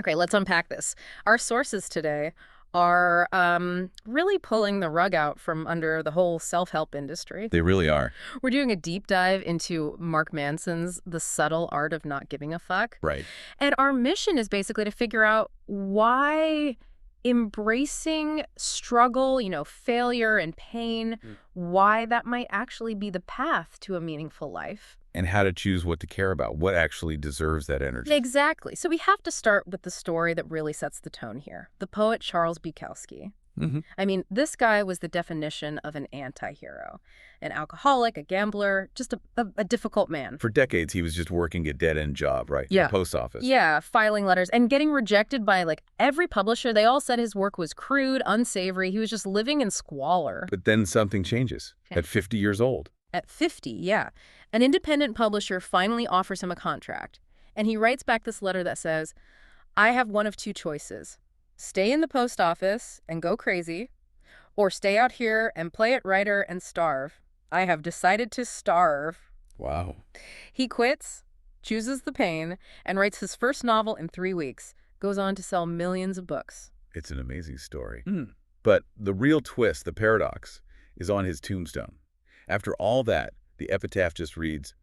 Okay, let's unpack this. Our sources today are really pulling the rug out from under the whole self-help industry. They really are. We're doing a deep dive into Mark Manson's The Subtle Art of Not Giving a Fuck. Right. And our mission is basically to figure out why embracing struggle, failure and pain, why that might actually be the path to a meaningful life. And how to choose what to care about, what actually deserves that energy. Exactly. So we have to start with the story that really sets the tone here. The poet Charles Bukowski. Hmm. I mean, this guy was the definition of an anti-hero. An alcoholic, a gambler, just a difficult man. For decades, he was just working a dead-end job, right? Yeah. The post office. Yeah, filing letters and getting rejected by like every publisher. They all said his work was crude, unsavory. He was just living in squalor. But then something changes Okay. at 50 years old. At 50, yeah. An independent publisher finally offers him a contract. And he writes back this letter that says, I have one of two choices. Stay in the post office and go crazy, or stay out here and play at writer and starve. I have decided to starve. Wow. He quits, chooses the pain, and writes his first novel in 3 weeks. Goes on to sell millions of books. It's an amazing story. But the real twist, the paradox, is on his tombstone. After all that, the epitaph just reads,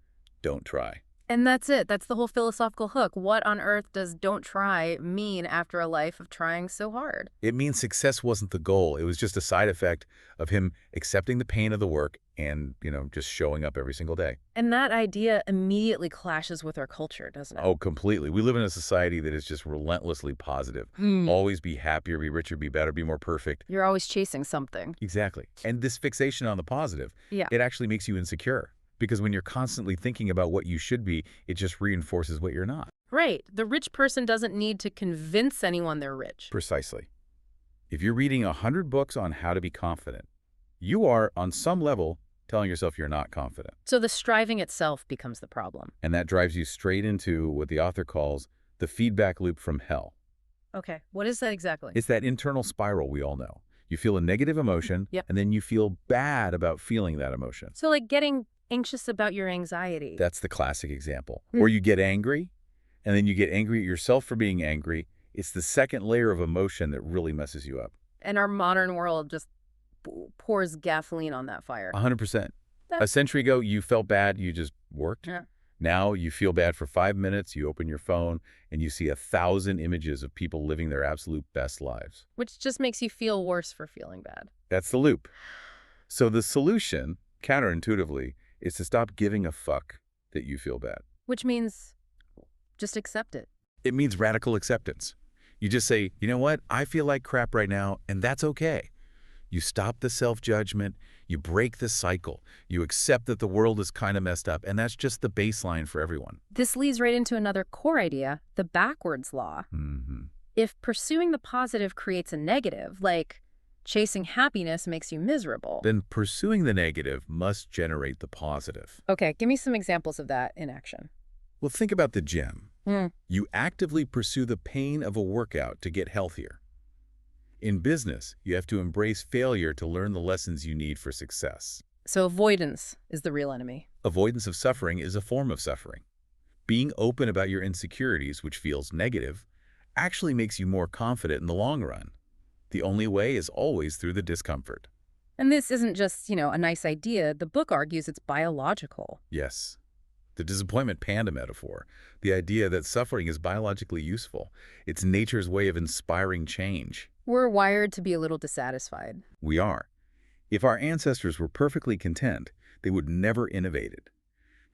"Don't try." And that's it. That's the whole philosophical hook. What on earth does don't try mean after a life of trying so hard? It means success wasn't the goal. It was just a side effect of him accepting the pain of the work and, just showing up every single day. And that idea immediately clashes with our culture, doesn't it? Oh, completely. We live in a society that is just relentlessly positive. Hmm. Always be happier, be richer, be better, be more perfect. You're always chasing something. Exactly. And this fixation on the positive, Yeah. it actually makes you insecure. Because when you're constantly thinking about what you should be, it just reinforces what you're not. Right. The rich person doesn't need to convince anyone they're rich. Precisely. If you're reading 100 books on how to be confident, you are, on some level, telling yourself you're not confident. So the striving itself becomes the problem. And that drives you straight into what the author calls the feedback loop from hell. Okay. What is that exactly? It's that internal spiral we all know. You feel a negative emotion, Yep. and then you feel bad about feeling that emotion. So like getting anxious about your anxiety. That's the classic example. Or you get angry, and then you get angry at yourself for being angry. It's the second layer of emotion that really messes you up. And our modern world just pours gasoline on that fire. 100%. A century ago, you felt bad, you just worked. Yeah. Now you feel bad for 5 minutes, you open your phone, and you see 1,000 images of people living their absolute best lives. Which just makes you feel worse for feeling bad. That's the loop. So the solution, counterintuitively, is to stop giving a fuck that you feel bad. Which means just accept it. It means radical acceptance. You just say, you know what, I feel like crap right now, and that's okay. You stop the self-judgment, you break the cycle, you accept that the world is kind of messed up, and that's just the baseline for everyone. This leads right into another core idea, the backwards law. If pursuing the positive creates a negative, like chasing happiness makes you miserable. Then pursuing the negative must generate the positive. Okay, give me some examples of that in action. Well, think about the gym. You actively pursue the pain of a workout to get healthier. In business, you have to embrace failure to learn the lessons you need for success. So avoidance is the real enemy. Avoidance of suffering is a form of suffering. Being open about your insecurities, which feels negative, actually makes you more confident in the long run. The only way is always through the discomfort. And this isn't just, a nice idea. The book argues it's biological. Yes. The disappointment panda metaphor, the idea that suffering is biologically useful. It's nature's way of inspiring change. We're wired to be a little dissatisfied. We are. If our ancestors were perfectly content, they would never innovated.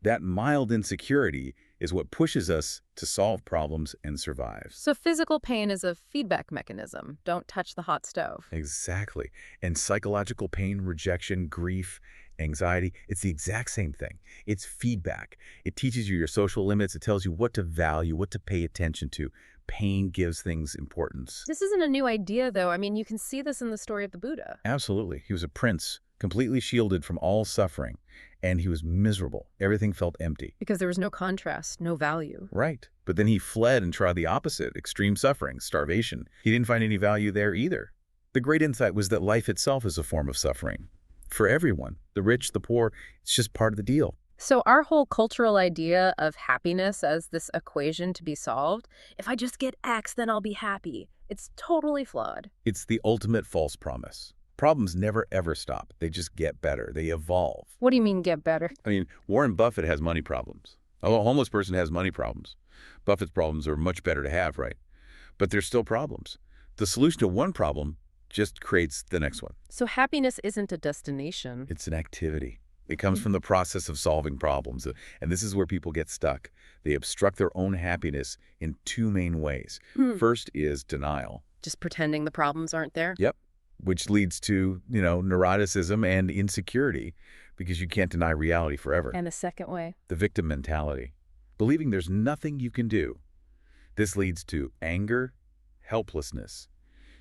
That mild insecurity is what pushes us to solve problems and survive. So physical pain is a feedback mechanism. Don't touch the hot stove. Exactly. And psychological pain, rejection, grief, anxiety, it's the exact same thing. It's feedback. It teaches you your social limits. It tells you what to value, what to pay attention to. Pain gives things importance. This isn't a new idea, though. I mean, you can see this in the story of the Buddha. Absolutely. He was a prince, completely shielded from all suffering, and he was miserable. Everything felt empty. Because there was no contrast, no value. Right. But then he fled and tried the opposite, extreme suffering, starvation. He didn't find any value there either. The great insight was that life itself is a form of suffering. For everyone, the rich, the poor, it's just part of the deal. So our whole cultural idea of happiness as this equation to be solved, if I just get X, then I'll be happy. It's totally flawed. It's the ultimate false promise. Problems never ever stop. They just get better. They evolve. What do you mean get better? I mean, Warren Buffett has money problems. A homeless person has money problems. Buffett's problems are much better to have, right? But there's still problems. The solution to one problem just creates the next one. So happiness isn't a destination. It's an activity. It comes from the process of solving problems. And this is where people get stuck. They obstruct their own happiness in two main ways. First is denial. Just pretending the problems aren't there? Yep. Which leads to, neuroticism and insecurity because you can't deny reality forever. And the second way? The victim mentality. Believing there's nothing you can do. This leads to anger, helplessness.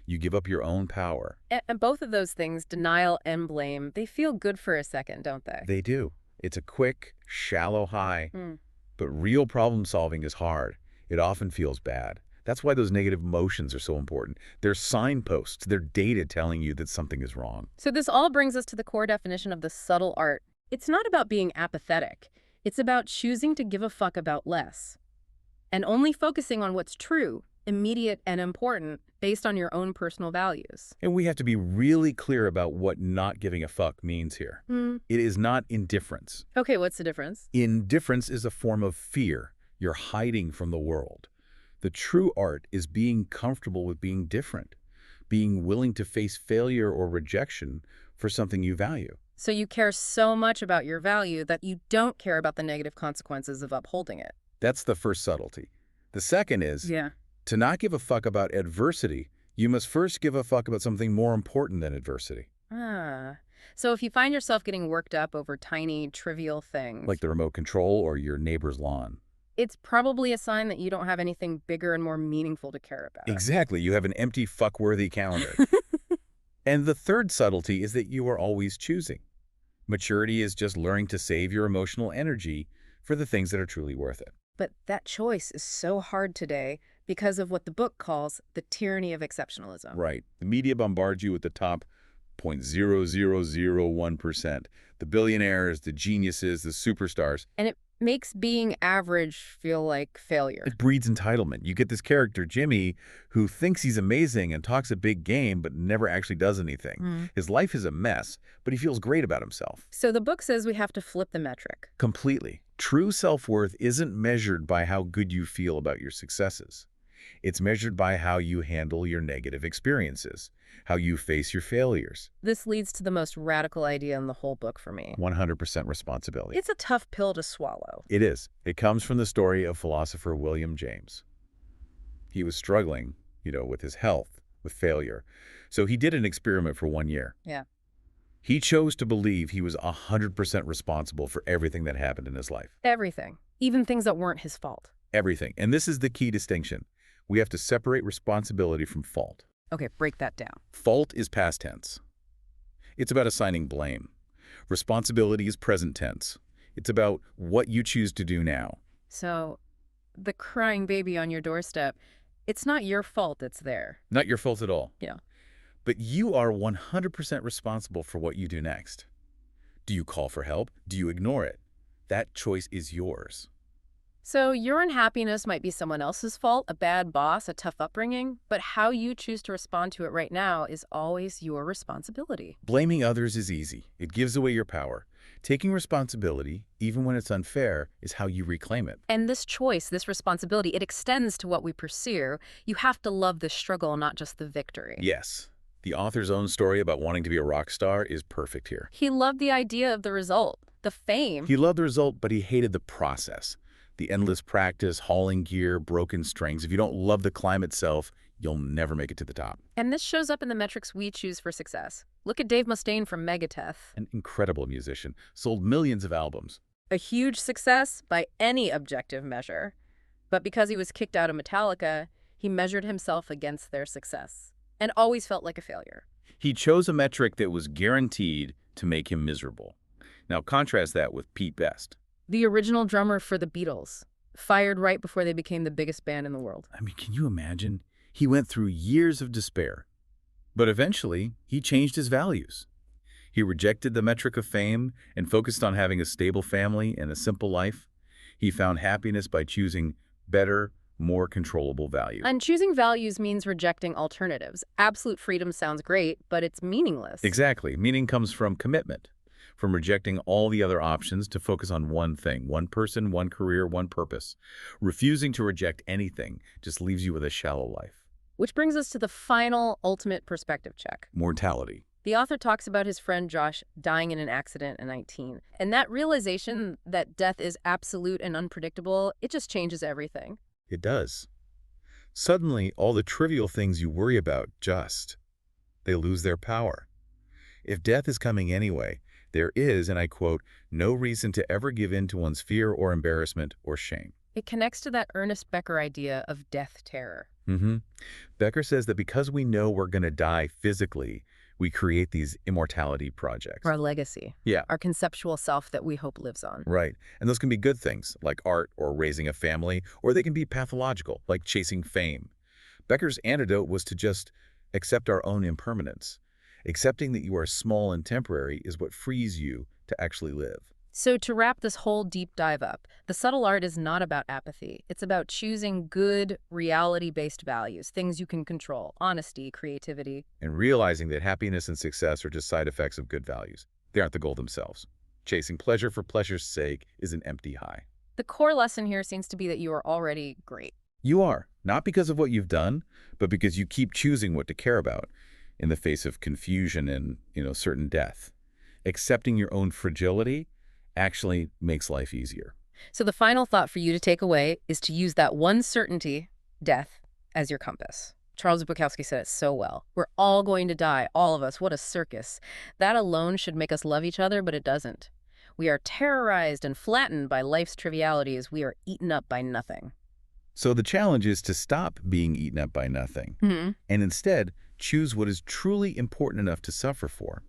You give up your own power. And both of those things, denial and blame, they feel good for a second, don't they? They do. It's a quick, shallow high. But real problem solving is hard. It often feels bad. That's why those negative emotions are so important. They're signposts. They're data telling you that something is wrong. So this all brings us to the core definition of the subtle art. It's not about being apathetic. It's about choosing to give a fuck about less. And only focusing on what's true, immediate, and important based on your own personal values. And we have to be really clear about what not giving a fuck means here. It is not indifference. Okay, what's the difference? Indifference is a form of fear. You're hiding from the world. The true art is being comfortable with being different, being willing to face failure or rejection for something you value. So you care so much about your value that you don't care about the negative consequences of upholding it. That's the first subtlety. The second is, to not give a fuck about adversity, you must first give a fuck about something more important than adversity. So if you find yourself getting worked up over tiny, trivial things, Like the remote control or your neighbor's lawn. it's probably a sign that you don't have anything bigger and more meaningful to care about. Exactly. You have an empty fuck-worthy calendar. And the third subtlety is that you are always choosing. Maturity is just learning to save your emotional energy for the things that are truly worth it. But that choice is so hard today because of what the book calls the tyranny of exceptionalism. Right. The media bombards you with the top 0.0001%. The billionaires, the geniuses, the superstars. And it makes being average feel like failure. It breeds entitlement. You get this character, Jimmy, who thinks he's amazing and talks a big game but never actually does anything. His life is a mess, but he feels great about himself. So the book says we have to flip the metric. Completely. True self-worth isn't measured by how good you feel about your successes. It's measured by how you handle your negative experiences, how you face your failures. This leads to the most radical idea in the whole book for me. 100% responsibility. It's a tough pill to swallow. It is. It comes from the story of philosopher William James. He was struggling, with his health, with failure. So he did an experiment for 1 year. Yeah. He chose to believe he was 100% responsible for everything that happened in his life. Everything. Even things that weren't his fault. Everything. And this is the key distinction. We have to separate responsibility from fault. Okay, break that down. Fault is past tense. It's about assigning blame. Responsibility is present tense. It's about what you choose to do now. So, the crying baby on your doorstep, it's not your fault it's there. Not your fault at all. Yeah. But you are 100% responsible for what you do next. Do you call for help? Do you ignore it? That choice is yours. So your unhappiness might be someone else's fault, a bad boss, a tough upbringing, but how you choose to respond to it right now is always your responsibility. Blaming others is easy. It gives away your power. Taking responsibility, even when it's unfair, is how you reclaim it. And this choice, this responsibility, it extends to what we pursue. You have to love the struggle, not just the victory. Yes. The author's own story about wanting to be a rock star is perfect here. He loved the idea of the result, the fame. He loved the result, but he hated the process. The endless practice, hauling gear, broken strings. If you don't love the climb itself, you'll never make it to the top. And this shows up in the metrics we choose for success. Look at Dave Mustaine from Megadeth. An incredible musician, sold millions of albums. A huge success by any objective measure. But because he was kicked out of Metallica, he measured himself against their success and always felt like a failure. He chose a metric that was guaranteed to make him miserable. Now contrast that with Pete Best. The original drummer for the Beatles, fired right before they became the biggest band in the world. I mean, can you imagine? He went through years of despair. But eventually, he changed his values. He rejected the metric of fame and focused on having a stable family and a simple life. He found happiness by choosing better, more controllable values. And choosing values means rejecting alternatives. Absolute freedom sounds great, but it's meaningless. Exactly. Meaning comes from commitment, from rejecting all the other options to focus on one thing, one person, one career, one purpose. Refusing to reject anything just leaves you with a shallow life. Which brings us to the final, ultimate perspective check. Mortality. The author talks about his friend Josh dying in an accident at 19. And that realization that death is absolute and unpredictable, it just changes everything. It does. Suddenly, all the trivial things you worry about they lose their power. If death is coming anyway, there is, and I quote, no reason to ever give in to one's fear or embarrassment or shame. It connects to that Ernest Becker idea of death terror. Becker says that because we know we're going to die physically, we create these immortality projects. Our legacy. Yeah. Our conceptual self that we hope lives on. Right. And those can be good things, like art or raising a family, or they can be pathological, like chasing fame. Becker's antidote was to just accept our own impermanence. Accepting that you are small and temporary is what frees you to actually live. So to wrap this whole deep dive up, the subtle art is not about apathy. It's about choosing good, reality-based values, things you can control, honesty, creativity. And realizing that happiness and success are just side effects of good values. They aren't the goal themselves. Chasing pleasure for pleasure's sake is an empty high. The core lesson here seems to be that you are already great. You are, not because of what you've done, but because you keep choosing what to care about in the face of confusion and, certain death. Accepting your own fragility actually makes life easier. So the final thought for you to take away is to use that one certainty, death, as your compass. Charles Bukowski said it so well. We're all going to die, all of us. What a circus. That alone should make us love each other, but it doesn't. We are terrorized and flattened by life's trivialities. We are eaten up by nothing. So the challenge is to stop being eaten up by nothing and instead choose what is truly important enough to suffer for.